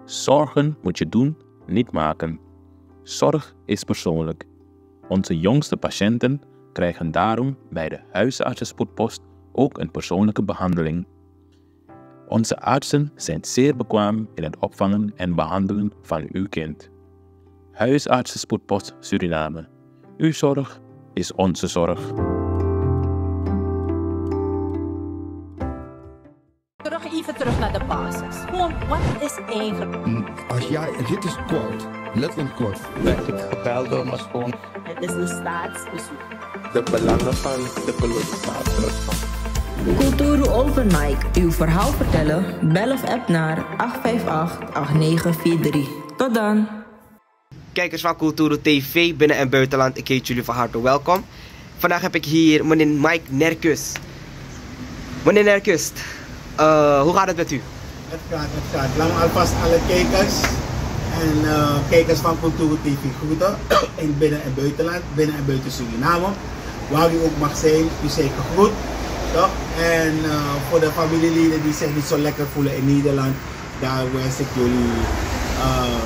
Zorgen moet je doen, niet maken. Zorg is persoonlijk. Onze jongste patiënten krijgen daarom bij de huisartsenspoedpost ook een persoonlijke behandeling. Onze artsen zijn zeer bekwaam in het opvangen en behandelen van uw kind. Huisartsenspoedpost Suriname. Uw zorg is onze zorg. Even terug naar de basis. Gewoon, wat is eigenlijk? Dit is kort, letterlijk kort. Ben ik gebeld door mijn schoon. Het is een staatsbezoek. De belangen van de kolonisator. Kulturu Open Mic. Uw verhaal vertellen? Bel of app naar 858-8943. Tot dan. Kijkers van Kulturu TV binnen en buitenland, ik heet jullie van harte welkom. Vandaag heb ik hier meneer Mike Nerkus. Meneer Nerkus, hoe gaat het met u? Het gaat. Lang alvast alle kijkers en kijkers van Kulturu TV groeten in binnen en buitenland, binnen en buiten Suriname. Waar u ook mag zijn, u zeker groet. Toch? En voor de familieleden die zich niet zo lekker voelen in Nederland, daar wens ik jullie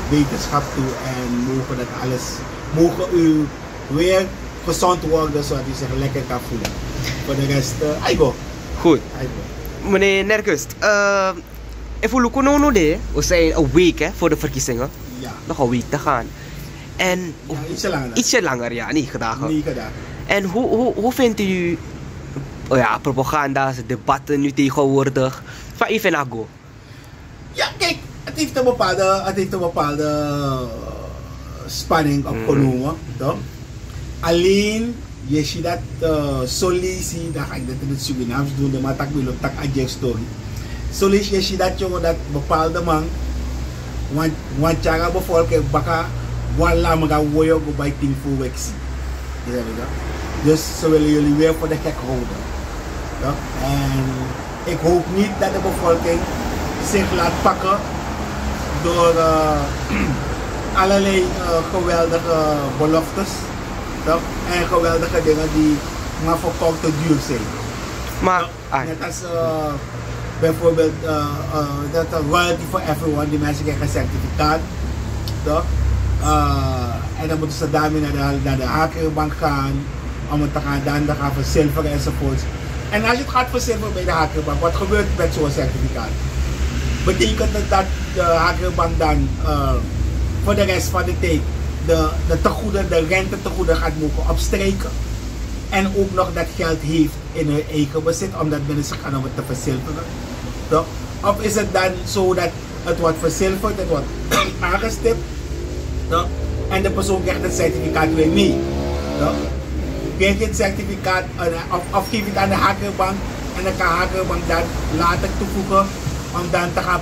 wetenschap toe en mogen u weer gezond worden zodat u zich lekker kan voelen. Voor de rest, aigo. Goed. Meneer Nerkus, even lopen we zijn een week voor de verkiezingen. Ja. Nog een week te gaan. En Ja, ietsje langer. Ietsje langer, ja, 9 dagen. 9 dagen. En hoe vindt u propaganda's, debatten nu tegenwoordig van even ago? Ja, kijk, het heeft een bepaalde spanning opgenomen. Toch? Alleen, je ziet dat Solisi, dan ga ik dat in het Surinaams doen, maar tak wil op tak adject story. Solisi, je ziet dat jongen dat bepaalde man, want jaga bevolking baka, wala mga woyo go bij ting voor wexi. Dus ze willen jullie weer voor de gek houden. Ja? En ik hoop niet dat de bevolking zich laat pakken door allerlei geweldige beloftes. Ja? En geweldige dingen die maar verkocht te duur zijn. Maar, net als bijvoorbeeld dat royalty for everyone, die mensen krijgen een certificaat. Ja? En dan moeten ze daarmee naar de hakerbank gaan om het te gaan verzilveren enzovoorts. En als je het gaat verzilveren bij de hakerbank, wat gebeurt met zo'n certificaat? Betekent het dat de hakerbank dan voor de rest van de tijd de rente tegoeden gaat mogen opstrijken en ook nog dat geld heeft in hun eigen bezit omdat mensen gaan om het te verzilveren? Toch? Of is het dan zo dat het wordt verzilverd, het wordt aangestipt, toch? En de persoon krijgt het certificaat weer mee? Toch? Krijg je het certificaat of geef je het aan de hakerbank en dan kan de hakerbank dat later toevoegen om dan te gaan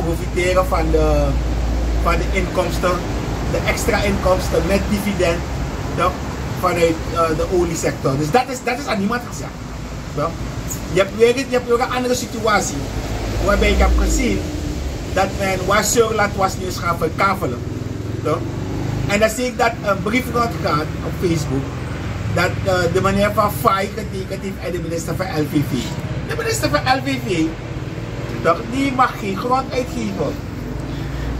profiteren van de inkomsten, de extra inkomsten met dividend, toch? Vanuit de oliesector. Dus dat is aan niemand gezegd. Toch? Je hebt weer een andere situatie waarbij ik heb gezien dat men Surland was nu eens gaan verkavelen. Toch? En dan zie ik dat een brief rondgaat op Facebook dat de meneer van FAI getekend heeft en de minister van LVV. De minister van LVV, toch, die mag geen grond uitgeven.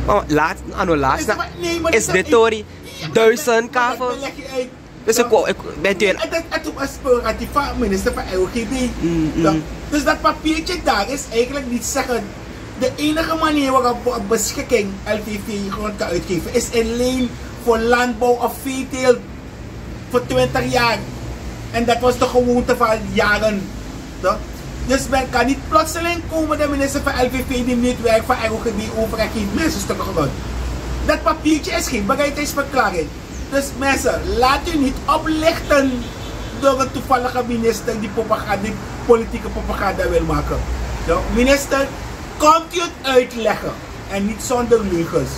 Oh, laatst is dit Tori 1000 kavels. Dus ik ben toen. Het was die van minister van LGB. Dus dat papiertje daar is eigenlijk niet zeggen. De enige manier waarop op beschikking LVV grond kan uitgeven is in leen voor landbouw of veeteelt voor 20 jaar. En dat was de gewoonte van jaren. Toch? Dus men kan niet plotseling komen de minister van LVV die niet werkt van LGB over en geeft mensen stukken grond. Dat papiertje is geen bereidheidsverklaring. Dus mensen, laat u niet oplichten door een toevallige minister die politieke propaganda wil maken. De minister, komt u het uitleggen en niet zonder leugens.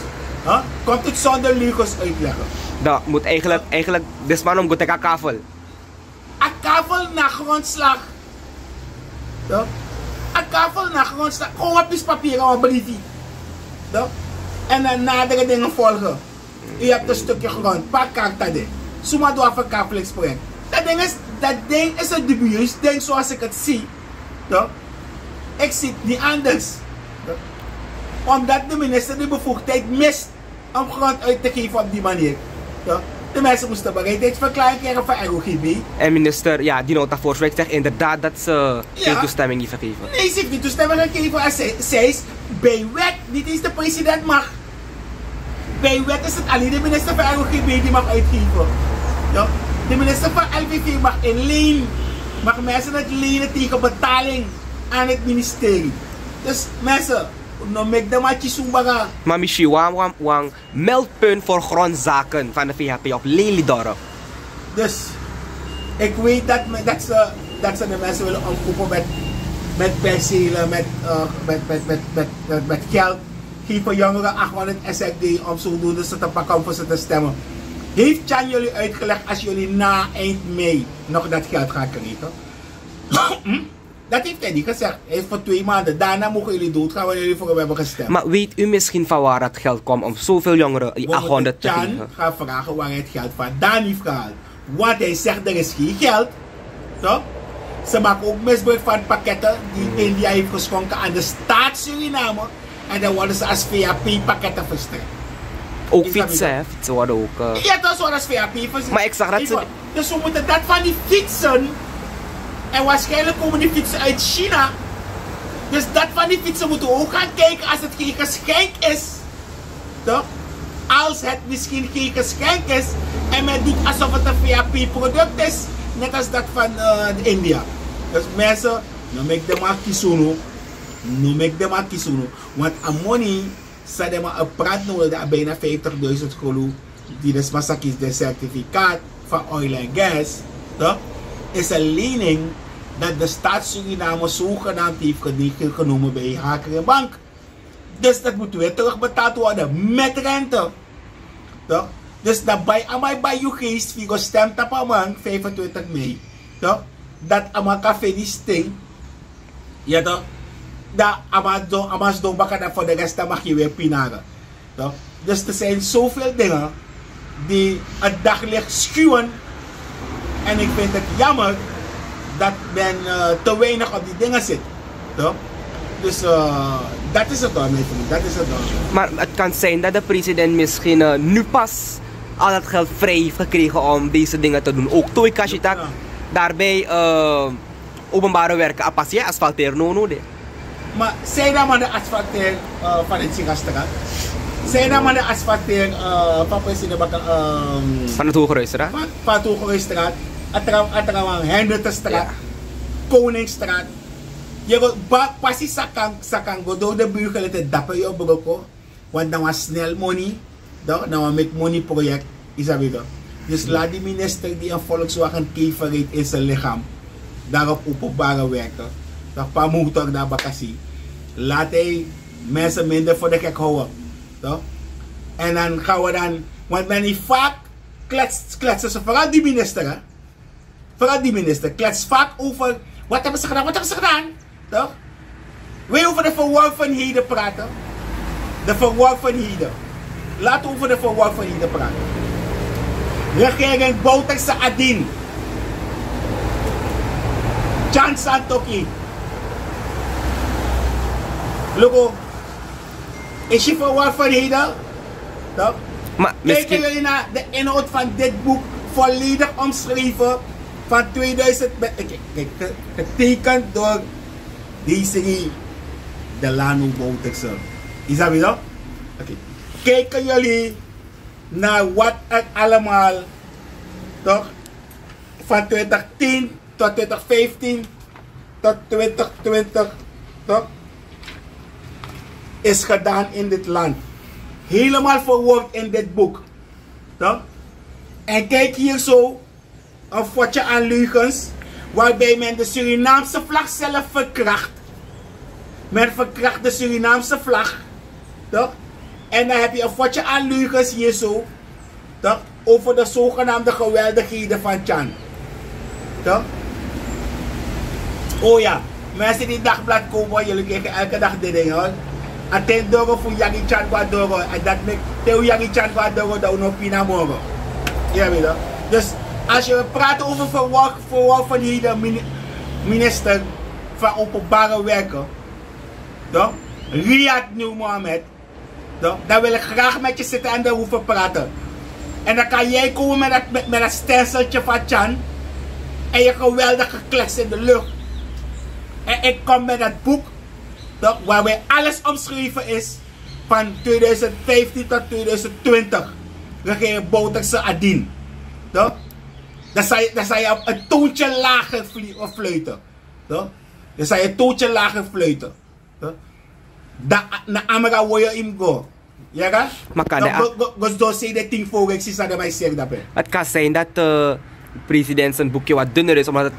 Huh? Komt het zonder leugens uitleggen. Dat moet eigenlijk desman om te kavel. Een kavel na grondslag. Een kavel na grondslag. Gewoon een piece papier, een briefje. En dan nadere dingen volgen. U hebt een stukje grond, pak kaarten dit. Suma doe een verkapelingsproject. Dat ding is een dubieus ding zoals ik het zie. Toch? Ik zie het niet anders. Omdat de minister de bevoegdheid mist om grond uit te geven op die manier. Ja? De mensen moesten bereidheidsverklaring krijgen van ROGB. En minister, ja, die nota voorschrijft zegt inderdaad dat ze geen toestemming niet gegeven. Nee, ze heeft niet toestemming gegeven. En zij is bij wet, niet eens de president mag. Bij wet is het alleen de minister van ROGB die mag uitgeven. Ja? De minister van LVV mag mag mensen het lenen tegen betaling aan het ministerie. Dus mensen, no make de matje soebaga. Maar misschien wang meldpunt voor grondzaken van de VHP op Lelydorp. Dus ik weet dat ze de mensen willen omkopen met percelen, met geld. Geven jongeren 800 SFD om zodoende ze te pakken om voor ze te stemmen. Heeft Chan jullie uitgelegd als jullie na eind mei nog dat geld gaan krijgen? Dat heeft hij niet gezegd. Hij heeft voor 2 maanden. Daarna mogen jullie doodgaan wanneer jullie voor hem hebben gestemd. Maar weet u misschien van waar het geld kwam om zoveel jongeren die 800 te geven? Chan gaat vragen waar hij het geld vandaan heeft gehaald. Want hij zegt er is geen geld. Toch? Ze maken ook misbruik van pakketten die India heeft geschonken aan de staat Suriname. En dan worden ze als VHP pakketten verstrekt. Ook fietsen, hè? Fietsen worden ook... Ja, dat is wat als VHP verstrekt. Maar ik zag dat ze... Dus we moeten dat van die fietsen... En waarschijnlijk komen die fietsen uit China. Dus dat van die fietsen moeten we ook gaan kijken als het geen geschenk is. Toch? Als het misschien geen geschenk is en men doet alsof het een VHP-product is. Net als dat van India. Dus mensen, no make them a kisuno. No make them a kisuno. Want amoni, ze hebben een praat nodig dat bijna 50.000 golo. Die dus masakis de certificaat van oil en gas. Toch? Is een lening dat de staat Suriname zogenaamd heeft genomen bij Haker Bank. Dus dat moet weer terugbetaald worden met rente. Toch? Dus dat bij je geest, Figo stemt op een man 25 mei. Toch? Dat ama café die sting. Ja toch? Dat ama doen bakken voor de rest, dan mag je weer pinaren. Toch? Dus er zijn zoveel dingen die het daglicht schuwen. En ik vind het jammer dat men te weinig op die dingen zit. Toch? Dus dat is het dan, dat is het dan. Maar het kan zijn dat de president misschien nu pas al het geld vrij heeft gekregen om deze dingen te doen. Ook Toy Kashitak, daarbij openbare werken, apasje, asfalteren, no. Maar zijn dan maar de asfalteer van het Singastraat? Zijn dan maar de asfalteer van president van het Hogehuisstraat? Van het Hogehuisstraat. Atrawang Hendertenstraat, Koningsstraat. Je pasti sakang go door de buurgel te dappen je broko, want dan was snel money, dan was met money project, is dat weer. Dus laat die minister die een Volkswagen Kever reed in zijn lichaam, daarop openbare werken, dat paar motor daar bakassie. Laat hij mensen minder voor de gek houden, toch? En dan gaan we dan, want men niet vaak kletsen ze, vooral die minister, hè? Vooral die minister klets vaak over wat hebben ze gedaan, toch? Wij over de verworvenheden praten. De verworvenheden. Laten we over de verworvenheden praten. Regering Bouterse Adin. Chan Santoki. Logo. Is je verworvenheden? Toch? Kijken jullie naar de inhoud van dit boek volledig omschreven. Van 2000, getekend door deze Delano Bouterse. Is dat weer? Oké. Kijken jullie naar wat het allemaal, toch? Van 2010 tot 2015 tot 2020, toch? Is gedaan in dit land. Helemaal verwoord in dit boek. Toch? En kijk hier zo. Een fotje aan leugens, waarbij men de Surinaamse vlag zelf verkracht. Men verkracht de Surinaamse vlag, toch? En dan heb je een fotje aan leugens hier zo, toch? Over de zogenaamde geweldigheden van Chan, toch? Oh ja, mensen die dagblad komen, jullie krijgen elke dag dit ding, hoor. En ten dogo voor Yagi Chan Guadoro, en dat met Teo Yagi Chan Guadoro, dat we pina morgen. Ja, weet je. Dus als je praat over verworvenheden, minister van openbare werken, toch? Riyad Nieuw Mohammed. Dan wil ik graag met je zitten en daar hoeven praten. En dan kan jij komen met dat stenseltje van Chan. En je geweldige klets in de lucht. En ik kom met dat boek. Waarbij alles omschreven is. Van 2015 tot 2020. Regering Bouterse Adien. Dan zou je een toontje lager fluiten. Dan zou je een toontje lager fluiten. Na Amara wil je hem go. Ja ga? Maar kan dat? Dus zeg de ding voor ik zie dat mij zeg dat. Het kan zijn dat de president zijn boekje wat dunner is, omdat het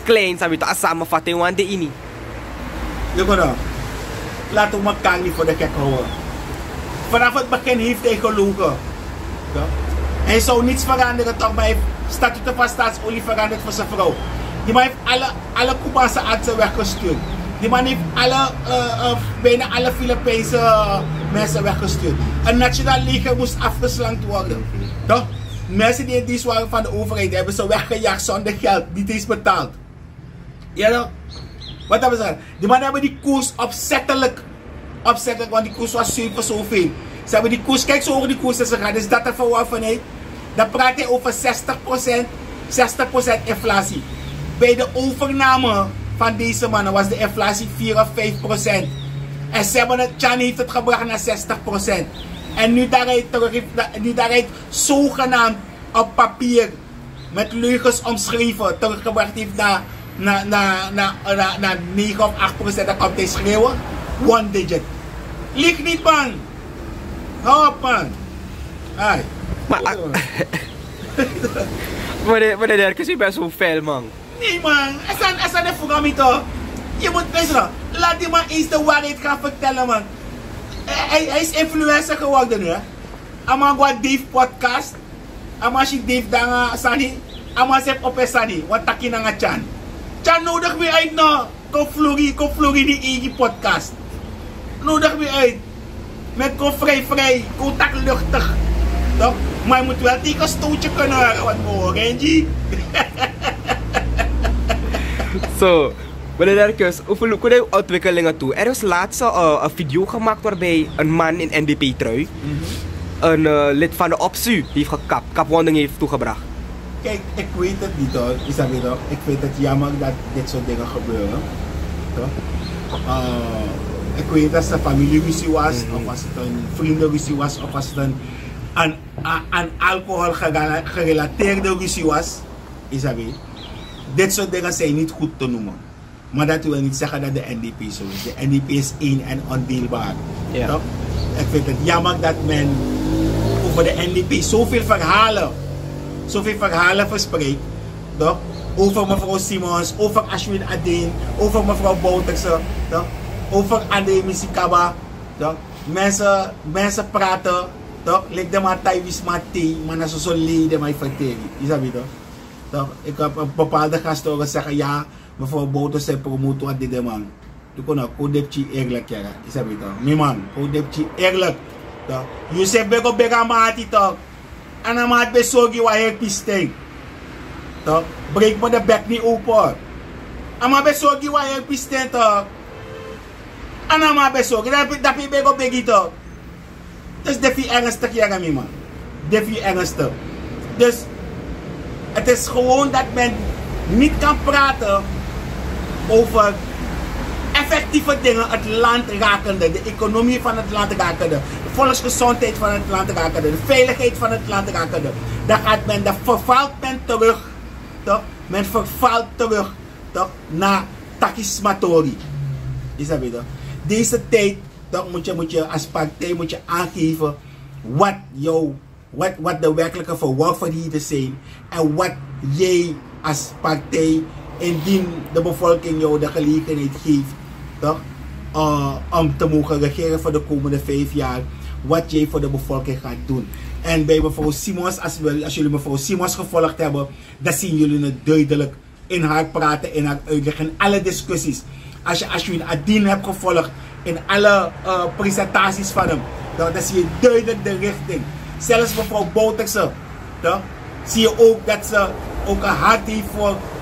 klein is, te samenvatten want de ini. Je kan nou. Laten we elkaar niet voor de gek houden. Vanaf het begin heeft hij gelogen. Ja? Hij zou niets veranderen toch bij statuten van staatsolie veranderd voor zijn vrouw. Die man heeft alle Cubaanse artsen weggestuurd. Die man heeft bijna alle Filipijnse mensen weggestuurd. Een nationaal leger moest afgeslankt worden. Toch? Mensen die in dienst waren van de overheid hebben ze weggejaagd zonder geld, niet eens betaald. Ja toch? Wat hebben ze gedaan? Die man hebben die koers opzettelijk, want die koers was 7 zoveel. Ze hebben die koers, kijk zo over die koers is gegaan, is dat er verworvenheid? Dan praat hij over 60% inflatie. Bij de overname van deze mannen was de inflatie 4 of 5%. En ze hebben Chan heeft het gebracht naar 60%. En nu daaruit zogenaamd op papier met leugens omschreven teruggebracht heeft naar 9 of 8%. Dan komt hij schreeuwen. One digit. Lieg niet man. Hou op man. Hai. Maar de derkens is best wel veel man. Nee man, is dat niet voor mij toch? Je moet luisteren. Laat die man eens de waarheid gaan vertellen man. Hij is influencer geworden nu hè. Ama gwa Dave podcast. Ama si Dave danga sani. Ama sep op sani. Wat taki na nga Chan. Chan nodig weer uit nou. Kom vlogi die eigen podcast. Nodig weer uit. Met kom vrij. Kom tak luchtig. Toch? Maar je moet wel tegen een stootje kunnen horen. Wat mooi Renji. Zo, meneer Derkes, hoeveel ontwikkelingen toe? Er is laatst een video gemaakt waarbij een man in NDP-trui een lid van de OPSU heeft gekapt, kapwonding heeft toegebracht. Kijk, ik weet het niet hoor, Isabel. Ik vind het jammer dat dit soort dingen gebeuren. Ik weet dat het een familieruzie was, of als het een vriendenruzie was, of als het een alcohol gerelateerde ruzie was, Isabel. Dit soort dingen zijn niet goed te noemen. Maar dat wil niet zeggen dat de NDP zo is. De NDP is één en ondeelbaar. Yeah. Ik vind het jammer dat men over de NDP zoveel verhalen verspreidt. Toch? Over mevrouw Simons, over Ashwin Adeen, over mevrouw Bouterse, over André Misikaba. Mensen praten, lijkt de maar Taiwis Mati, maar dat is zo leden mij vertellen. Is dat weer toch? Ik heb een bepaalde gasten horen zeggen, ja, mevrouw Bouterse zei promoten wat dit man. Toen kon ik kodepje eerlijk keren. Is dat weer toch? Mijn man, kodepje eerlijk. Je zegt bega maati toch? En dan maat bezogi wat heel pisting. Breek me de bek niet open. En maar bezogi wat heel pisting toch? En dan maar bezogi, dat je bega begi toch? Dus dat is ernstig, ja, mijn man. Dat is ernstig. Dus het is gewoon dat men niet kan praten over effectieve dingen het land rakende, de economie van het land rakende, de volksgezondheid van het land rakende, de veiligheid van het land rakende. Dan vervalt men terug, toch? Men vervalt terug, toch? Naar takismatori. Is dat weer? Deze tijd, toch, moet je als partij moet je aangeven wat de werkelijke verworvenheden zijn en wat jij als partij, indien de bevolking jou de gelegenheid geeft, toch, om te mogen regeren voor de komende 5 jaar, wat jij voor de bevolking gaat doen. En bij mevrouw Simons, als jullie mevrouw Simons gevolgd hebben, dan zien jullie het duidelijk in haar praten, in haar uitleg, in alle discussies. Als je Ashwin Adeen hebt gevolgd, in alle presentaties van hem, dan zie je duidelijk de richting. Zelfs mevrouw Bouterse, zie je ook dat ze ook een hart heeft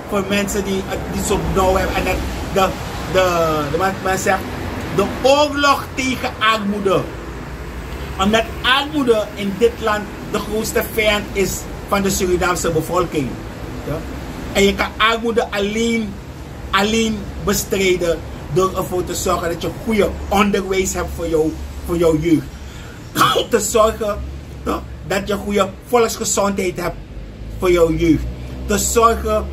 voor mensen die zo nauw hebben. En dat men zegt, de oorlog tegen armoede. Omdat armoede in dit land de grootste vijand is van de Surinaamse bevolking. Ja? En je kan armoede alleen bestrijden door ervoor te zorgen dat je goede onderwijs hebt voor jouw jeugd. Te zorgen dat je goede volksgezondheid hebt voor jouw jeugd. Te zorgen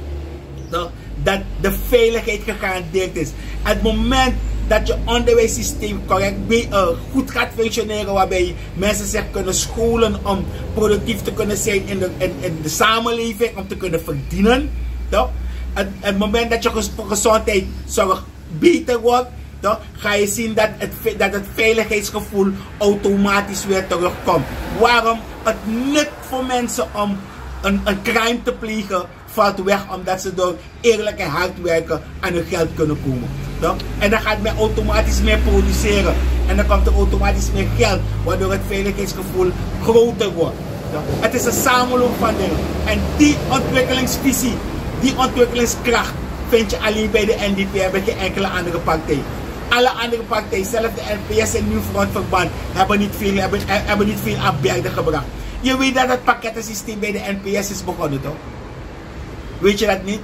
dat de veiligheid gegarandeerd is. Het moment dat je onderwijssysteem goed gaat functioneren, waarbij mensen zich kunnen scholen om productief te kunnen zijn in de samenleving, om te kunnen verdienen. Het moment dat je gezondheidszorg beter wordt, ga je zien dat het veiligheidsgevoel automatisch weer terugkomt. Waarom? Het nut voor mensen om een crime te plegen valt weg, omdat ze door eerlijk en hard werken aan hun geld kunnen komen. En dan gaat men automatisch meer produceren. En dan komt er automatisch meer geld, waardoor het veiligheidsgevoel groter wordt. Het is een samenloop van dingen. En die ontwikkelingsvisie, die ontwikkelingskracht, vind je alleen bij de NDP en bij geen enkele andere partij. Alle andere partijen, zelfs de NPS en Nieuw Frontverband, hebben niet veel aan bergen gebracht. Je weet dat het pakkettensysteem bij de NPS is begonnen, toch? Weet je dat niet?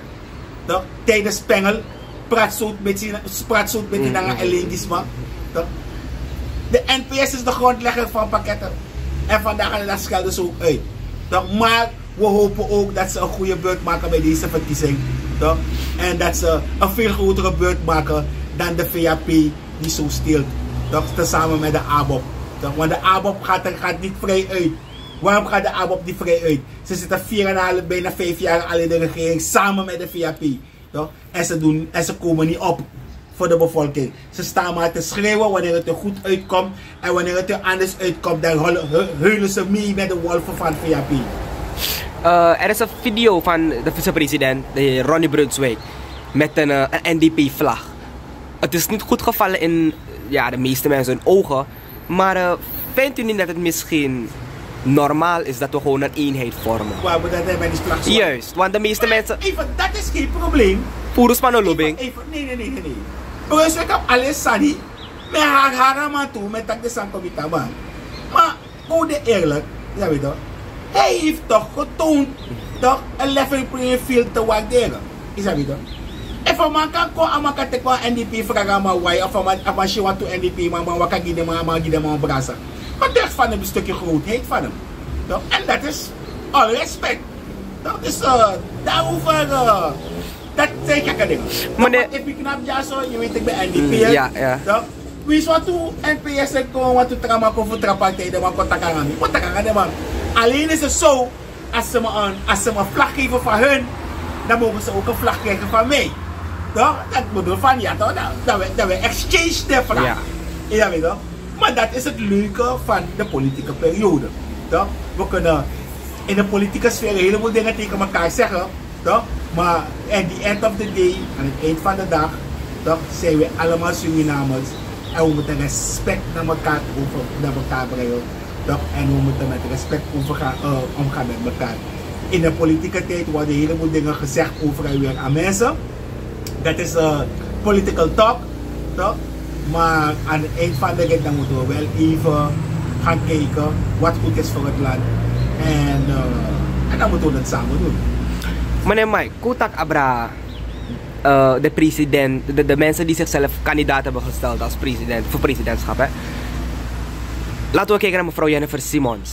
Toch? Tijdens Spengel, praatzoot met die lange elengisma. De NPS is de grondlegger van pakketten. En vandaag gaan dat schelden ze ook uit. Toch? Maar we hopen ook dat ze een goede beurt maken bij deze verkiezing. Toch? En dat ze een veel grotere beurt maken dan de VAP die zo steelt. Tezamen met de ABOP. Toch? Want de ABOP gaat niet vrij uit. Waarom gaat de ABOP niet vrij uit? Ze zitten 4,5, bijna 5 jaar al in de regering samen met de VAP. Toch? En ze komen niet op voor de bevolking. Ze staan maar te schreeuwen wanneer het er goed uitkomt. En wanneer het er anders uitkomt, dan huilen ze mee met de wolven van VAP. Er is een video van de vicepresident, de heer Ronnie Brunswijk, met een NDP-vlag. Het is niet goed gevallen in de meeste mensen hun ogen. Maar vindt u niet dat het misschien normaal is dat we gewoon een eenheid vormen? Waar we dat hebben die vlag. Juist, want de meeste mensen... Even, dat is geen probleem. Purus manolobing. Nee. Brunswijk heb alles sani. Met haar man toe, met dat de sankomita man. Maar, hoe de eerlijk, ja weet je, hij heeft toch getoond een level playing field te waarderen. Is dat weet je? If a man kan komen en kan tekenen NDP vragen maar why, of a man she want to NDP, maar wat kan je dem een brasa. Maar dat is van een stukje grootheid van hem. En dat is all respect. Dat is daarover, dat zijn gekke dingen. Maar if ik knap ja zo, je weet ik ben NDP. Ja. Wie is wat toe NPS en komen wat toe trama voor trappartij, de man kontak aan mij. Kontak aan de man. Alleen is het zo, als ze me een vlag geven van hun, dan mogen ze ook een vlag krijgen van mij. Dat bedoel van ja, dat we exchange de vlag. Ja, weet je? Maar dat is het leuke van de politieke periode. We kunnen in de politieke sfeer een heleboel dingen tegen elkaar zeggen. Maar at the end of the day, aan het eind van de dag, zijn we allemaal Surinamers. En we moeten respect naar elkaar brengen. En we moeten met respect omgaan met elkaar. In de politieke tijd worden een heleboel dingen gezegd over en weer aan mensen. Dat is political talk. Maar aan het eind van de rit dan moeten we wel even gaan kijken wat goed is voor het land. En dan moeten we het samen doen. Meneer Mike, Kotak Abra, de president, de mensen die zichzelf kandidaat hebben gesteld als president, voor presidentschap. Hè? Laten we kijken naar mevrouw Jennifer Simons.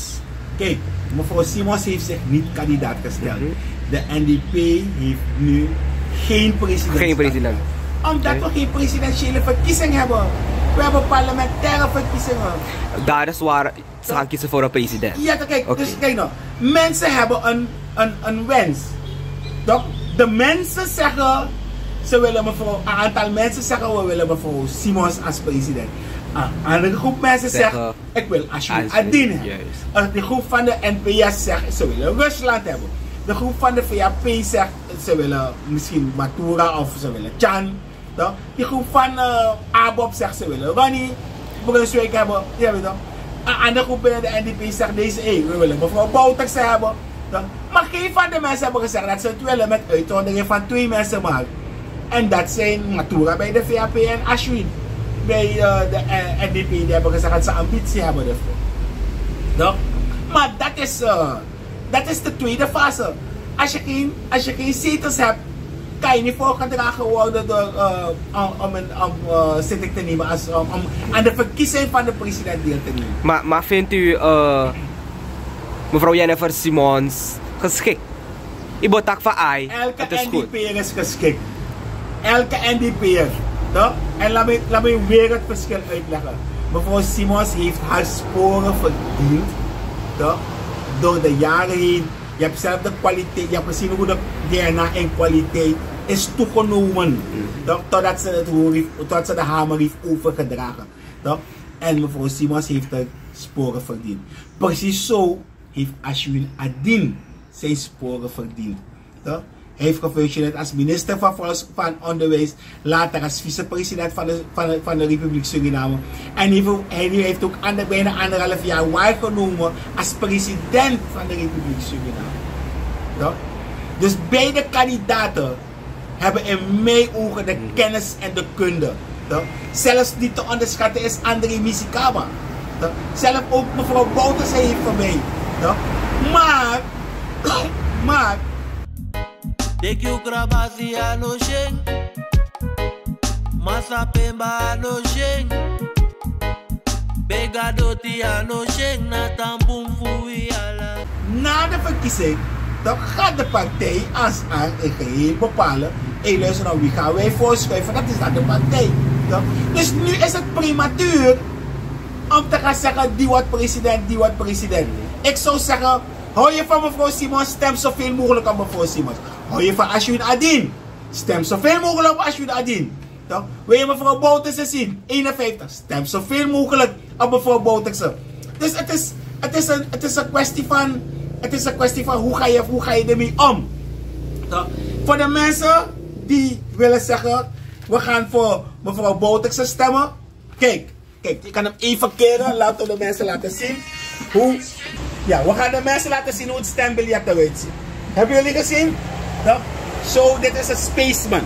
Kijk, mevrouw Simons heeft zich niet kandidaat gesteld. De NDP heeft nu geen president. Geen president. Omdat we geen presidentiële verkiezing hebben. We hebben parlementaire verkiezingen. Daar is waar ze gaan kiezen voor een president. Ja, kijk, dus kijk nou. Mensen hebben een wens. De mensen zeggen, een aantal mensen zeggen we willen mevrouw Simons als president. Een andere groep mensen zegt, ik wil Ashwin Adin hebben. De groep van de NPS zegt, ze willen Rusland hebben. De groep van de VAP zegt, ze willen misschien Matura of ze willen Chan. Die groep van ABOP zegt, ze willen Ronnie Brunswijk hebben. Ja, weet je. Een andere groep binnen de NDP zegt deze, we willen mevrouw Bouters hebben. Maar geen van de mensen hebben gezegd dat ze het willen met uitzondering van 2 mensen maar. En dat zijn Matura bij de VAP en Ashwin bij de NDP die hebben gezegd dat ze ambitie hebben ervoor. No? Maar dat is de tweede fase. Als je geen zetels hebt, kan je niet voorgedragen worden om zitting te nemen, om aan de verkiezing van de president deel te nemen. Maar vindt u mevrouw Jennifer Simons geschikt? Ibotak van AI, Elke het is goed. NDP'er is geschikt. Elke NDP'er. En laat me weer het verschil uitleggen. Mevrouw Simons heeft haar sporen verdiend. Door de jaren heen. Je hebt zelf de kwaliteit, je hebt gezien hoe de DNA en kwaliteit is toegenomen. Totdat ze de hamer heeft overgedragen. En mevrouw Simons heeft de sporen verdiend. Precies zo heeft Ashwin Adin zijn sporen verdiend. Hij heeft gefunctioneerd als minister van Onderwijs, later als vicepresident van de Republiek Suriname. En hij heeft ook bijna 1,5 jaar waargenomen als president van de Republiek Suriname. Dus beide kandidaten hebben in mijn ogen de kennis en de kunde. Zelfs niet te onderschatten is André Misikama. Zelf ook mevrouw Bouters heeft van mij. Maar Dek you krabasi ano sheng, masa pemba ano sheng, begadoti ano sheng, na tampum fui ala. Na de verkiezing, dan gaat de partij als aan een geheel bepalen. Hey, luister nou, wie gaan wij voorschuiven? Dat is dan de partij. Dus nu is het prematuur om te gaan zeggen, die wordt president, die wordt president. Ik zou zeggen, hou je van mevrouw Simons, stem zoveel mogelijk op mevrouw Simons. Hou je van Ashwin Adin, stem zoveel mogelijk op Ashwin Adin. Wil je mevrouw Bouterse zien, 51, stem zoveel mogelijk op mevrouw Bouterse. Dus het is een kwestie van hoe ga je ermee om. Voor de mensen die willen zeggen, we gaan voor mevrouw Bouterse stemmen. Kijk, je kan hem even keren, laten we de mensen laten zien hoe. Ja, we gaan de mensen laten zien hoe het stembiljet eruit ziet. Hebben jullie gezien? Zo, dit is een spaceman.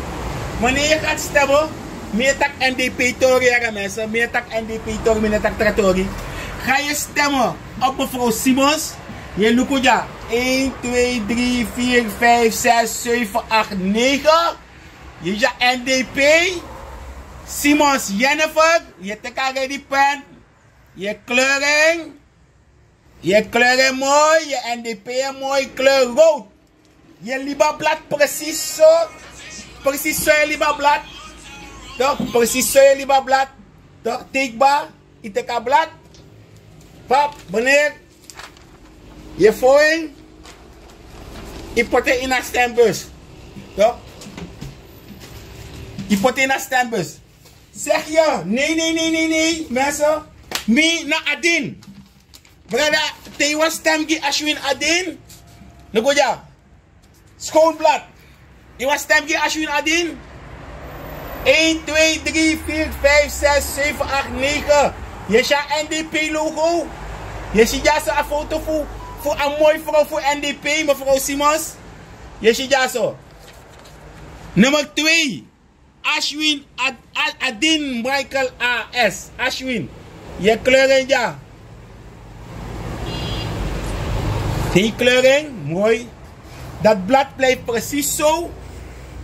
Wanneer je gaat stemmen, meer tak NDP Tori, mensen, meer tak NDP Tori, meer tak Tratori. Ga je stemmen op mevrouw Simons. Je lukt ja 1, 2, 3, 4, 5, 6, 7, 8, 9. Je ja NDP. Simons Jennifer. Je teka die pen. Je kleuring. Je kleuren mooi. Je NDP mooi. Kleur rood. Je Libablad precies zo. Precies zo je Libablad. Toch? Precies zo je Libablad. Toch? Teekbaar. Je teka blad. Pap, wanneer je voering, je pot in een stembus. Toch? Je pot in een stembus. Zeg je, nee, mensen. Me na Adin. Brada, te was stemgi Ashwin Adin. Nou goed ja. Schoonblad. Je was stemgi Ashwin Adin. 1, 2, 3, 4, 5, 6, 7, 8, 9. Je is een NDP logo. Je ziet ja zo'n foto voor een mooie vrouw voor NDP, mevrouw Simons. Je ziet ja zo. Nummer 2. Ashwin Adin Michael A.S. Ashwin. Je kleuring ja. Die kleuring, mooi. Dat blad blijft precies zo.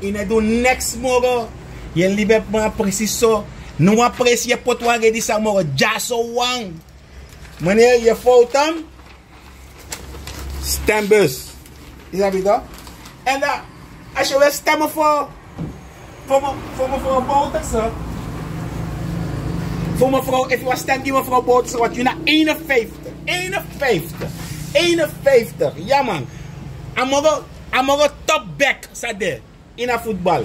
En het doet niks morgen. Je lieve maar precies zo. Nu apres je potwage die sang morgen. Ja zo wang. Wanneer je fout hem. Stembus. Is dat niet dat? En dan, als je wil stemmen voor mevrouw Bouterse. Voor mevrouw, if je wil stemmen die mevrouw Bouterse, wat je naar 51. Ja man. Amoro top back, sade. In een voetbal.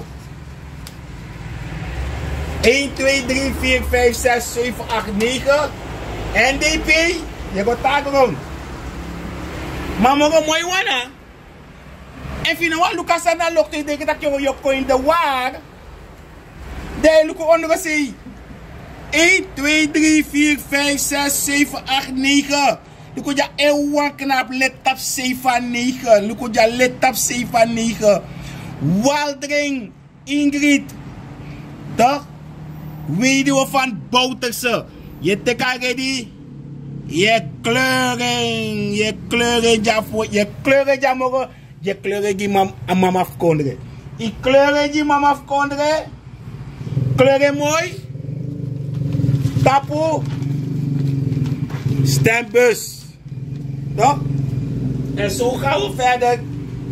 1, 2, 3, 4, 5, 6, 7, 8, 9. NDP, je gaat daar rond. Maar mogen mooi wana. En vind je wat Lucas aan de lucht, ik denk dat je in de war. Daar look onder zee. 1, 2, 3, 4, 5, 6, 7, 8, 9. Look at je knap, let op 7, 9. Look at je let op 7, 9. Waldring, Ingrid. Toch? Weduwe van Bouterse. Je teka ready? Je kleuren ja voor. Je kleuren ja mogen. Je kleuren die mama afkonderen. Je kleuren die mama afkonderen. Kleuren mooi. Tapo. Stembus. Toch? En zo gaan we verder.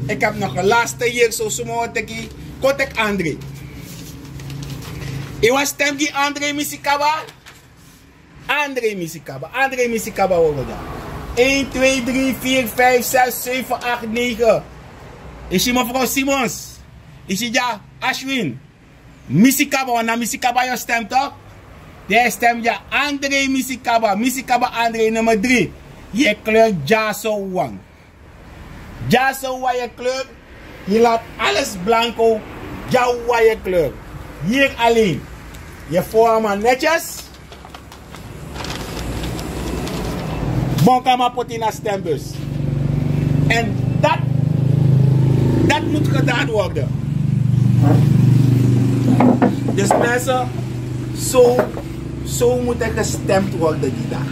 Ik heb nog een laatste hier. Zo mooi. Kotek André. Ik was stem die André Misikawa. André Misikawa horen daar. 1, 2, 3, 4, 5, 6, 7, 8, 9. Is je mevrouw Simons? Is je ja Ashwin? Misikawa, want na Misikawa je stemt toch? Jij stemt ja André Misikawa. Misikawa André nummer 3. Je kleur Jaso Wang. Jaso Wang je kleur. Je laat alles blanco. Jawa je kleur. Hier alleen. Je voorman netjes. Bonka maar pot in een stembus. En dat moet gedaan worden. Dus mensen, zo moet er gestemd worden die dag.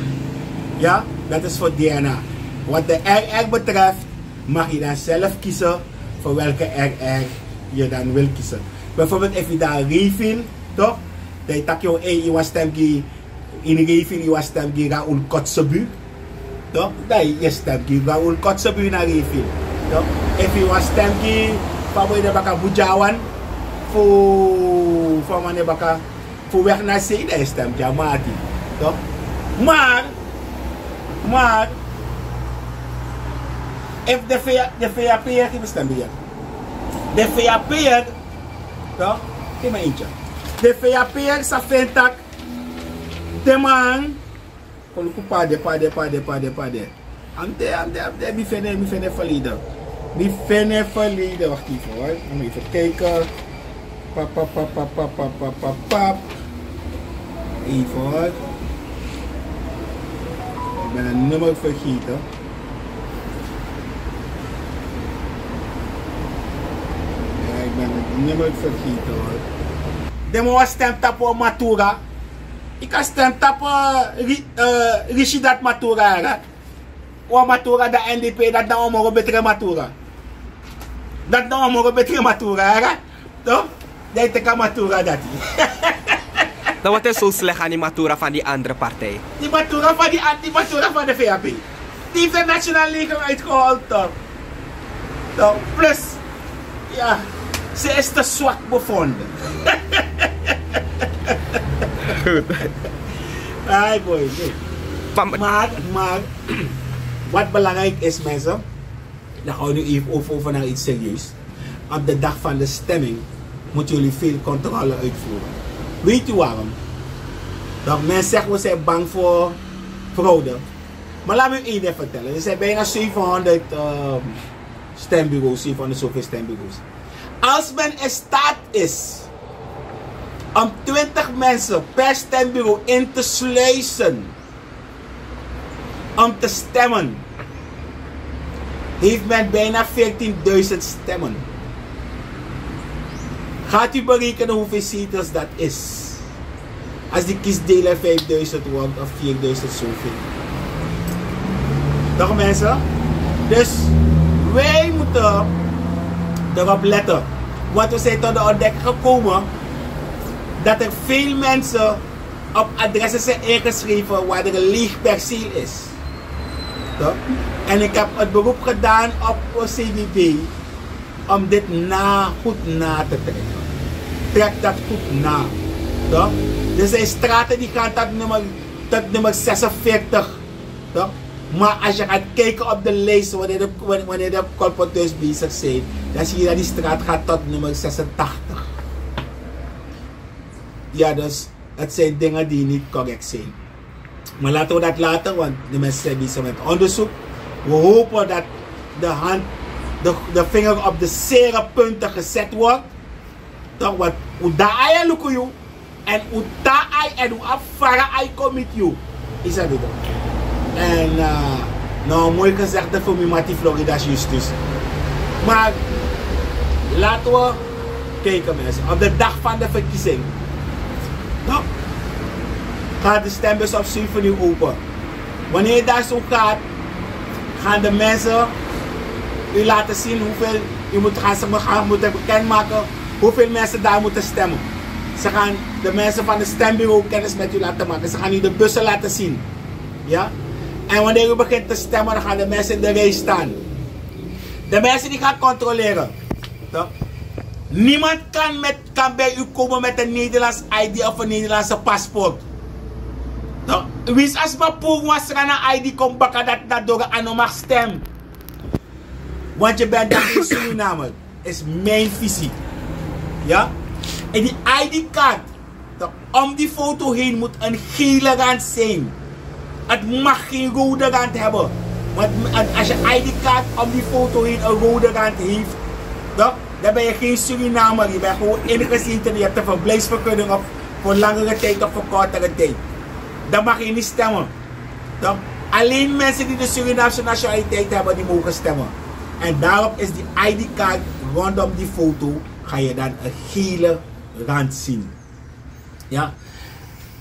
Ja, dat is voor DNA. Wat de RR betreft, mag je dan zelf kiezen voor welke RR je dan wil kiezen. Bijvoorbeeld, als je daar refill, toch? Dan tak je was stem in refill, je was stem ga un kotsebu. Toch? Dan je stem ga un kotsebu na refill. Toch? If je was stem van waar je baka bujawan, voor wanneer baka voor weg naar zee, dan stem je mati. Toch? Maar if de VAP je stem je. De VAP toch? Kijk maar eentje. De VAP sa ventak. De man. Koluku pade. Ante, mi fene valide. Wacht even hoor. Moet even kijken. Pap. Even hoor. Ik ben een nummer vergeten. Ik ben het nummer vergeten hoor. De mo stem tapo Matura. Ik kan stem tapo Rishidat Matura hè. O Matura da NDP dat nou mogen betre Matura. Dat nou mogen betre Matura hè. Toch? Dat is de Matura dat. Nou wat is zo slecht aan die Matura van die andere partij? Die Matura van die Matura van de VAP. Die heeft de Nationale Leger uitgehaald toch. Toch? Plus, ja. Ze is te zwak bevonden. Goed. Ai boy. Maar wat belangrijk is mensen, dan gaan we nu even over naar iets serieus. Op de dag van de stemming moeten jullie veel controle uitvoeren. Weet u waarom? Dat mensen zeggen we zijn bang voor fraude. Maar laat me u één ding vertellen. Er zijn bijna 700 stembureaus, 700 zoveel stembureaus. Als men in staat is om 20 mensen per stembureau in te sluizen om te stemmen, heeft men bijna 14.000 stemmen. Gaat u berekenen hoeveel zetels dat is? Als die kiesdelen 5.000 wordt of 4.000 zoveel. Toch mensen? Dus wij moeten erop letten. Want we zijn tot de ontdekking gekomen dat er veel mensen op adressen zijn ingeschreven waar er een leeg perceel is. Toch? En ik heb het beroep gedaan op CDB om dit goed na te trekken. Trek dat goed na. Toch? Er zijn straten die gaan tot nummer 46. Toch? Maar als je gaat kijken op de lijst wanneer de colporteurs bezig zijn, dan zie je dat die straat gaat tot nummer 86. Ja, dus het zijn dingen die niet correct zijn. Maar laten we dat laten, want de mensen zijn bezig met onderzoek. We hopen dat de vinger op de zere punten gezet wordt. Toch, want hoe daar je lukt je en hoe daar en hoe afvaren je komt met je, is dat het. En nou, mooi gezegd voor mij, Mati Florida is justus. Maar laten we kijken mensen, op de dag van de verkiezing Nou, gaat de stembus op 7 uur open. Wanneer je daar zo gaat, gaan de mensen u laten zien hoeveel u moet moeten bekendmaken hoeveel mensen daar moeten stemmen. Ze gaan de mensen van de stembureau kennis met u laten maken. Ze gaan u de bussen laten zien. Ja? En wanneer u begint te stemmen, dan gaan de mensen in de rij staan. De mensen die gaan controleren. Ja? Niemand kan bij u komen met een Nederlands ID of een Nederlandse paspoort. Ja? Wie is als maar poer was er een ID komt bakken dat door een mag stem. Want je bent dan in Suriname. Is mijn visie. Ja? En die ID-kaart, om die foto heen moet een gele rand zijn. Het mag geen rode rand hebben. Want als je ID-kaart om die foto heen een rode rand heeft, dan ben je geen Surinamer. Je bent gewoon ingezien en je hebt een verblijfsvergunning op voor langere tijd of voor kortere tijd. Dan mag je niet stemmen. Alleen mensen die de Surinaamse nationaliteit hebben, die mogen stemmen. En daarop is die ID-kaart rondom die foto, ga je dan een gele rand zien. Ja?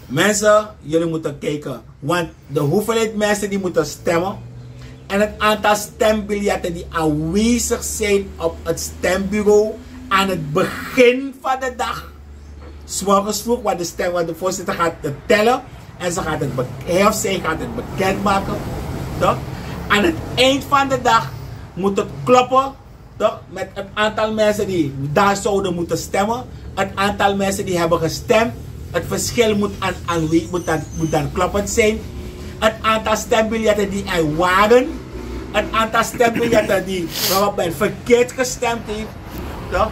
Mensen, jullie moeten kijken. Want de hoeveelheid mensen die moeten stemmen en het aantal stembiljetten die aanwezig zijn op het stembureau aan het begin van de dag. 's morgens vroeg, want de voorzitter gaat het tellen en hij of zij gaat het bekendmaken. Toch? Aan het eind van de dag moet het kloppen, toch? Met het aantal mensen die daar zouden moeten stemmen. Het aantal mensen die hebben gestemd. Het verschil moet dan kloppend zijn. Het aantal stembiljetten die er waren. Het aantal stembiljetten waarop men verkeerd gestemd heeft. Toch?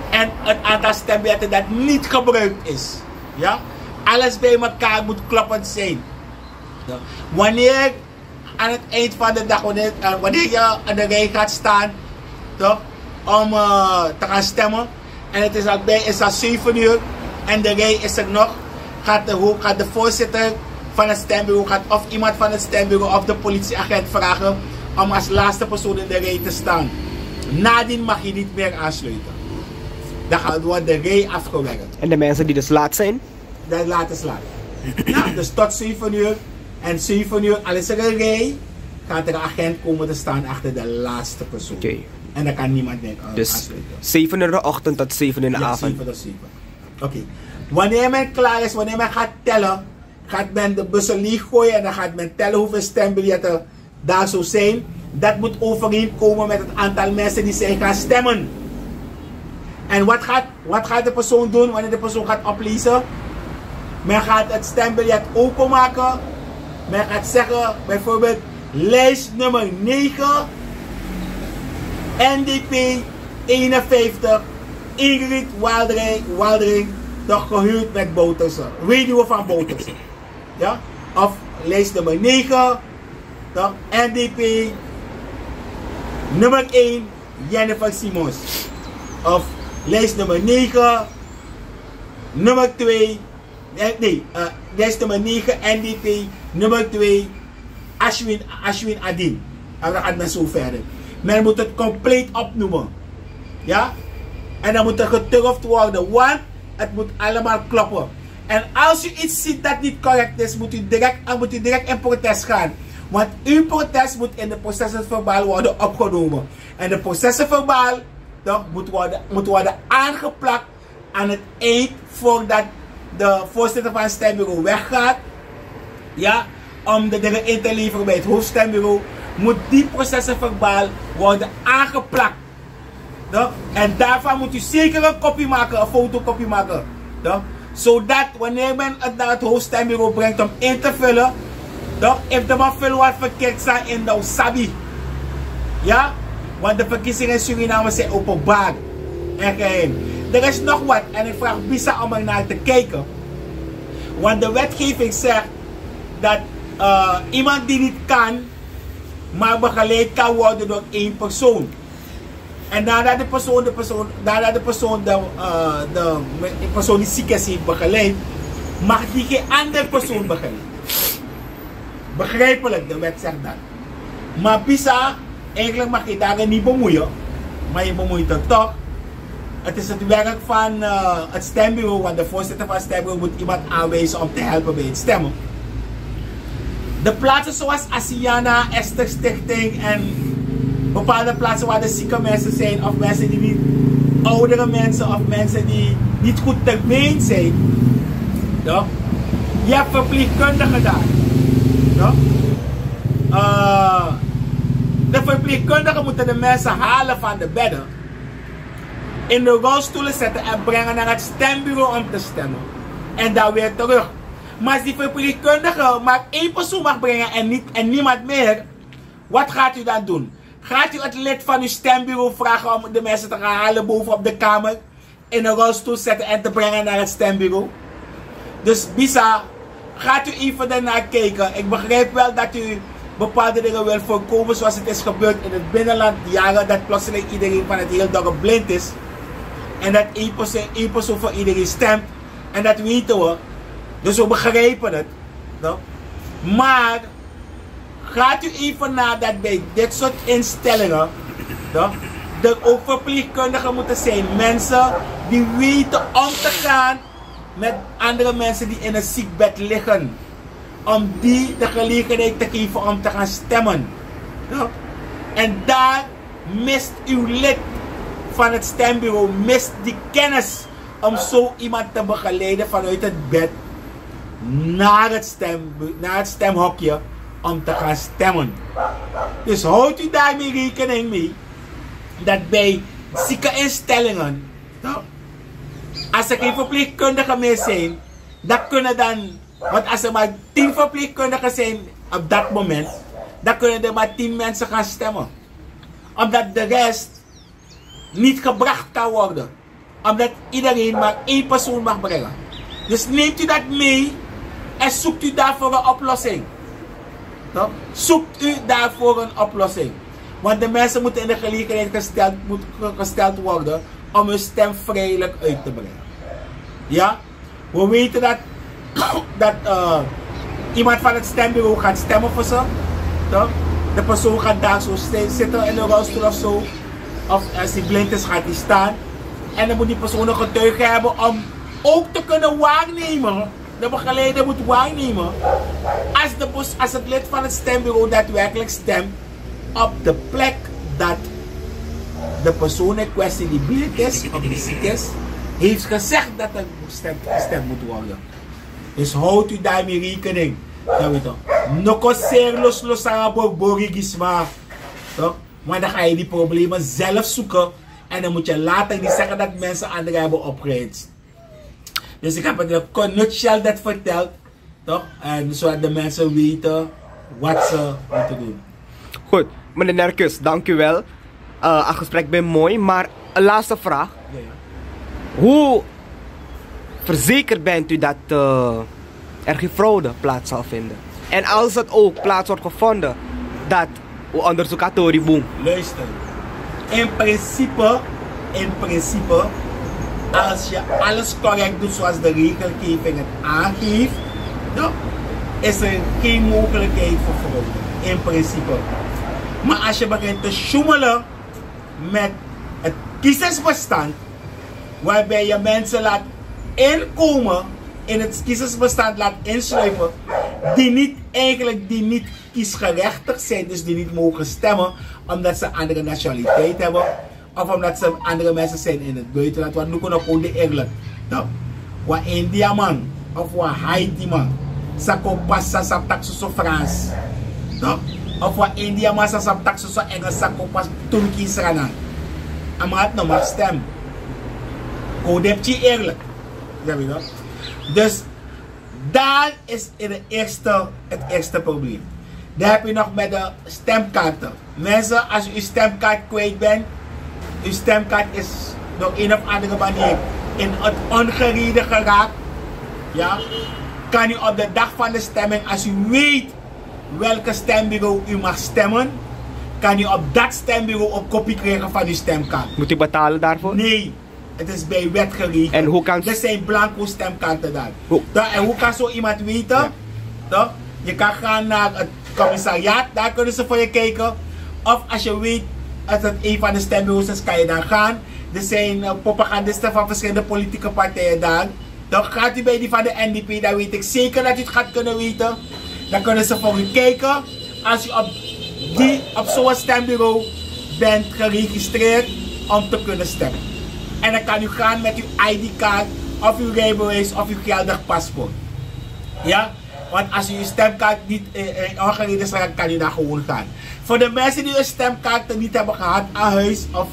En het aantal stembiljetten dat niet gebruikt is. Ja? Alles bij elkaar moet kloppend zijn. Toch? Wanneer aan het eind van de dag, wanneer je aan de rij gaat staan, toch, om te gaan stemmen, en het is al 7 uur en de rij is er nog, gaat de voorzitter van het stembureau, of iemand van het stembureau of de politieagent vragen om als laatste persoon in de rij te staan. Nadien mag je niet meer aansluiten. Dan wordt de rij afgewerkt. En de mensen die dus laat zijn? Dat laten slaan. Nou, dus tot 7 uur. En 7 uur, al is er een rij, gaat er een agent komen te staan achter de laatste persoon. Okay. En dan kan niemand dus aansluiten. 7 uur de ochtend tot 7 uur in de ja, avond? 7 tot 7. Oké. Wanneer men klaar is, wanneer men gaat tellen, gaat men de bussen leeggooien en dan gaat men tellen hoeveel stembiljetten daar zo zijn. Dat moet overeenkomen met het aantal mensen die zijn gaan stemmen. En wat gaat de persoon doen wanneer de persoon gaat oplezen? Men gaat het stembiljet openmaken. Men gaat zeggen, bijvoorbeeld, lijst nummer 9, NDP 51, Ingrid Waldering, toch gehuurd met Bouterse, weduwe van Bouterse. Ja? Of lijst nummer 9, toch, NDP nummer 1, Jennifer Simons. Of lijst nummer 9, nummer 2, lijst nummer 9, NDP, nummer 2, Ashwin Adin. En dan gaat men zo verder. Men moet het compleet opnoemen. Ja? En dan moet er geturfd worden, want het moet allemaal kloppen. En als u iets ziet dat niet correct is, moet u direct in protest gaan. Want uw protest moet in de processenverbaal worden opgenomen. En de processenverbaal moet worden aangeplakt aan het eind voordat de voorzitter van het stembureau weggaat. Ja, om de dingen in te leveren bij het hoofdstembureau, moet die processenverbaal worden aangeplakt. En daarvan moet u zeker een kopie maken, een fotokopie maken. Zodat wanneer men het naar het hoofdstembureau brengt om in te vullen, if er maar veel wat verkeerd zijn in de sabi. Ja, want de verkiezingen in Suriname zijn openbaar en geheim. Er is nog wat en ik vraag Bisa om er naar te kijken. Want de wetgeving zegt dat iemand die niet kan, maar begeleid kan worden door 1 persoon. En nadat de persoon die ziek is heeft begeleid, mag die geen andere persoon begeleiden. Begrijpelijk, de wet zegt dat. Maar Bisa, eigenlijk mag je daar niet bemoeien. Maar je bemoeit er toch. Het is het werk van het stembureau, want de voorzitter van het stembureau moet iemand aanwijzen om te helpen bij het stemmen. De plaatsen zoals Asiana, Esther Stichting en bepaalde plaatsen waar de zieke mensen zijn of mensen die niet, oudere mensen of mensen die niet goed ter been zijn. Ja? Je hebt verpleegkundigen daar. Ja? De verpleegkundigen moeten de mensen halen van de bedden, in de rolstoelen zetten en brengen naar het stembureau om te stemmen. En dan weer terug. Maar als die verpleegkundige maar 1 persoon mag brengen en niemand meer, wat gaat u dan doen? Gaat u het lid van uw stembureau vragen om de mensen te gaan halen bovenop de kamer, in een rolstoel zetten en te brengen naar het stembureau? Dus Bisa, gaat u even daarnaar kijken. Ik begrijp wel dat u bepaalde dingen wil voorkomen, zoals het is gebeurd in het binnenland jaren, dat plotseling iedereen van het hele dorp blind is. En dat 1 persoon voor iedereen stemt. En dat weten we. Dus we begrijpen het. No? Maar gaat u even na dat bij dit soort instellingen, no, er ook verpleegkundigen moeten zijn. Mensen die weten om te gaan met andere mensen die in een ziekbed liggen. Om die de gelegenheid te geven om te gaan stemmen. No? En daar mist uw lid van het stembureau, mist die kennis om zo iemand te begeleiden vanuit het bed naar het stemhokje om te gaan stemmen. Dus houdt u daarmee rekening mee dat bij zieke instellingen, no, als er geen verpleegkundigen meer zijn, dat kunnen dan, want als er maar 10 verpleegkundigen zijn op dat moment, dan kunnen er maar 10 mensen gaan stemmen. Omdat de rest niet gebracht kan worden. Omdat iedereen maar 1 persoon mag brengen. Dus neemt u dat mee en zoekt u daarvoor een oplossing. No? Zoekt u daarvoor een oplossing. Want de mensen moeten in de gelegenheid gesteld worden om hun stem vrijelijk uit te brengen. Ja? We weten dat iemand van het stembureau gaat stemmen voor ze. No? De persoon gaat daar zo zitten in een rolstoel of zo. Of als hij blind is, gaat hij staan. En dan moet die persoon een getuige hebben om ook te kunnen waarnemen. De begeleider moet waarnemen. Als het lid van het stembureau daadwerkelijk stemt op de plek dat de persoon in kwestie die blind is of die ziek is, heeft gezegd dat er gestemd moet worden. Dus houdt u daarmee rekening. Noko serlos losanga borigisma. Maar dan ga je die problemen zelf zoeken. En dan moet je later niet zeggen dat mensen anderen hebben opgeheidst. Dus ik heb het in nutshell dat verteld. Toch? En zodat de mensen weten wat ze moeten doen. Goed, meneer Nerkus, dank u wel. Het gesprek ben mooi, maar een laatste vraag. Ja. Hoe verzekerd bent u dat er geen fraude plaats zal vinden? En als het ook plaats wordt gevonden, dat we onderzoek aan Tori Boom. Luister. In principe, als je alles correct doet zoals de regelgeving het aangeeft, dan is er geen mogelijkheid voor fraude. In principe. Maar als je begint te sjoemelen met het kiezersbestand, waarbij je mensen laat inkomen, in het kiezersbestand laat insluiten, die niet kiesgerechtigd zijn, dus die niet mogen stemmen, omdat ze andere nationaliteit hebben, of omdat ze andere mensen zijn in het buitenland. Want nu kunnen we ook de eerlijk. Wat India man, of wat Haiti man, sako passa sa taxo so Frans. Of wat India man sa taxo so Engels, sako pas Turkisch ranan. Maar het mag stemmen. Code heb je eerlijk. Dus daar is het eerste probleem. Dan heb je nog met de stemkaarten. Mensen, als je uw stemkaart kwijt bent, uw stemkaart is door een of andere manier in het ongereden geraakt, ja, kan u op de dag van de stemming, als u weet welke stembureau u mag stemmen, kan u op dat stembureau een kopie krijgen van uw stemkaart. Moet u betalen daarvoor? Nee. Het is bij wet geregeld. En hoe kan... Er zijn blanco stemkaarten daar. En hoe kan zo iemand weten? Ja. Je kan gaan naar het commissariaat, daar kunnen ze voor je kijken. Of als je weet dat het een van de stembureaus is, kan je dan gaan. Er zijn propagandisten van verschillende politieke partijen daar. Dan gaat u bij die van de NDP, dan weet ik zeker dat u het gaat kunnen weten. Dan kunnen ze voor u kijken. Als u op zo'n stembureau bent geregistreerd om te kunnen stemmen. En dan kan u gaan met uw ID-kaart of uw rijbewijs of uw geldig paspoort. Ja? Want als u uw stemkaart niet ongereden is, dan kan u daar gewoon gaan. Voor de mensen die hun stemkaarten niet hebben gehad aan huis of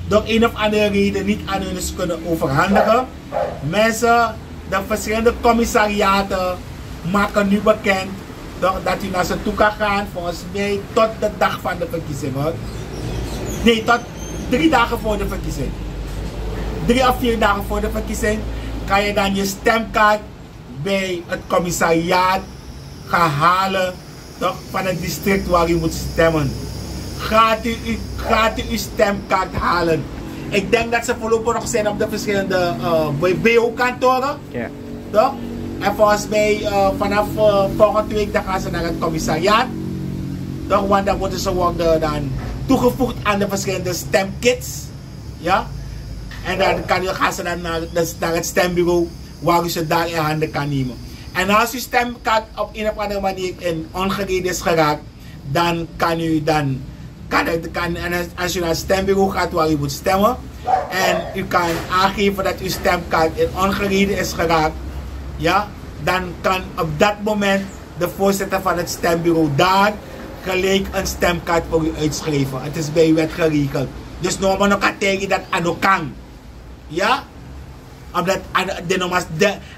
door een of andere reden niet aan hun kunnen overhandigen. Mensen, de verschillende commissariaten maken nu bekend dat u naar ze toe kan gaan, volgens mij tot de dag van de verkiezing. Hoor. Nee, tot 3 dagen voor de verkiezing. 3 of 4 dagen voor de verkiezing kan je dan je stemkaart bij het commissariaat gaan halen, toch, van het district waar u moet stemmen. Gaat u uw stemkaart halen. Ik denk dat ze voorlopig nog zijn op de verschillende BO-kantoren. Ja. Toch? En volgens mij vanaf volgende week dan gaan ze naar het commissariaat. Toch? Want dan worden ze dan toegevoegd aan de verschillende stemkits. Ja? En dan gaan ze dan naar het stembureau waar u ze daar in handen kan nemen. En als uw stemkaart op een of andere manier in ongereden is geraakt, dan kan u dan... als u naar het stembureau gaat waar u moet stemmen en u kan aangeven dat uw stemkaart in ongereden is geraakt, ja, dan kan op dat moment de voorzitter van het stembureau daar gelijk een stemkaart voor u uitschrijven. Het is bij wet geregeld. Dus normaal nog kan tegen dat aan de kant. Ja? Omdat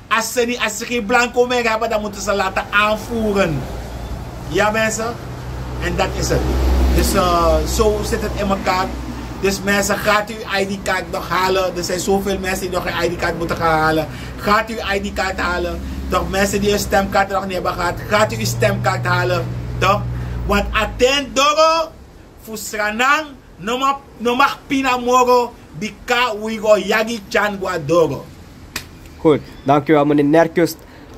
als ze geen blanco meer hebben, dan moeten ze laten aanvoeren. Ja mensen? En dat is het. Dus zo zit het in elkaar. Dus mensen, gaat u uw ID-kaart nog halen. Er zijn zoveel mensen die nog een ID-kaart moeten gaan halen. Gaat u uw ID-kaart halen. Toch mensen die hun stemkaart nog niet hebben gehad. Gaat u uw stemkaart halen. Toch? Want atendoro, fusranang, no mag pinamoro, bika wigo yagi chan guadoro. Goed, dankjewel meneer Nerkust.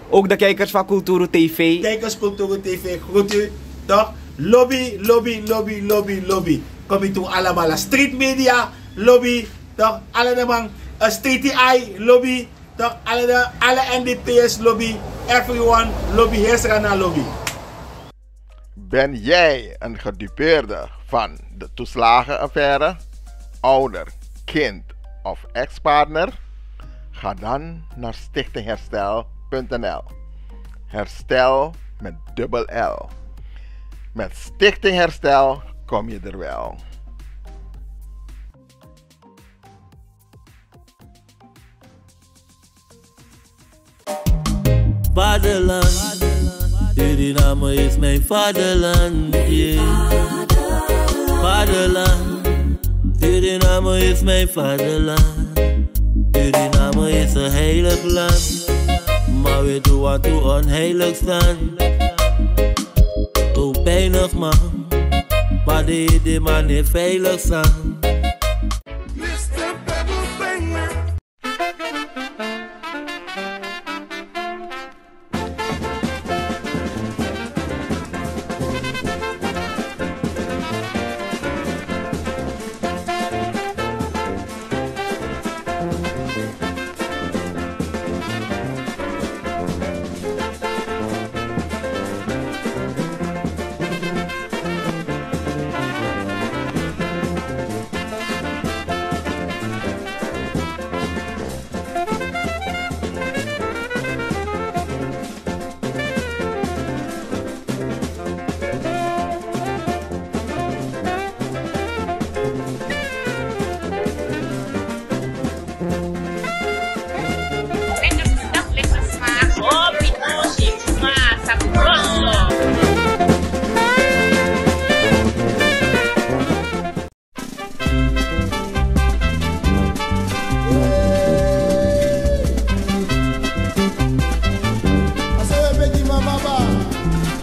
Ook de kijkers van Kulturu TV. Kijkers Kulturu TV, groet u. Toch? Lobby, lobby, lobby, lobby, lobby. Kom je toe allemaal. Street media, lobby. Toch? Alle street eye, lobby. Toch? Alle NDP's, lobby. Everyone, lobby. Heersrana, lobby. Ben jij een gedupeerde van de toeslagenaffaire? Ouder, kind of ex-partner? Ga dan naar stichtingherstel.nl. Herstel met dubbel L. Met Stichting Herstel kom je er wel. Vaderland, Suriname is mijn vaderland. Yeah. Vaderland, Suriname is mijn vaderland. Suriname is een heilig land, maar we doen wat toe onheilig staan. Zo pijnig man, maar de man is veilig staan.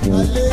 Allez.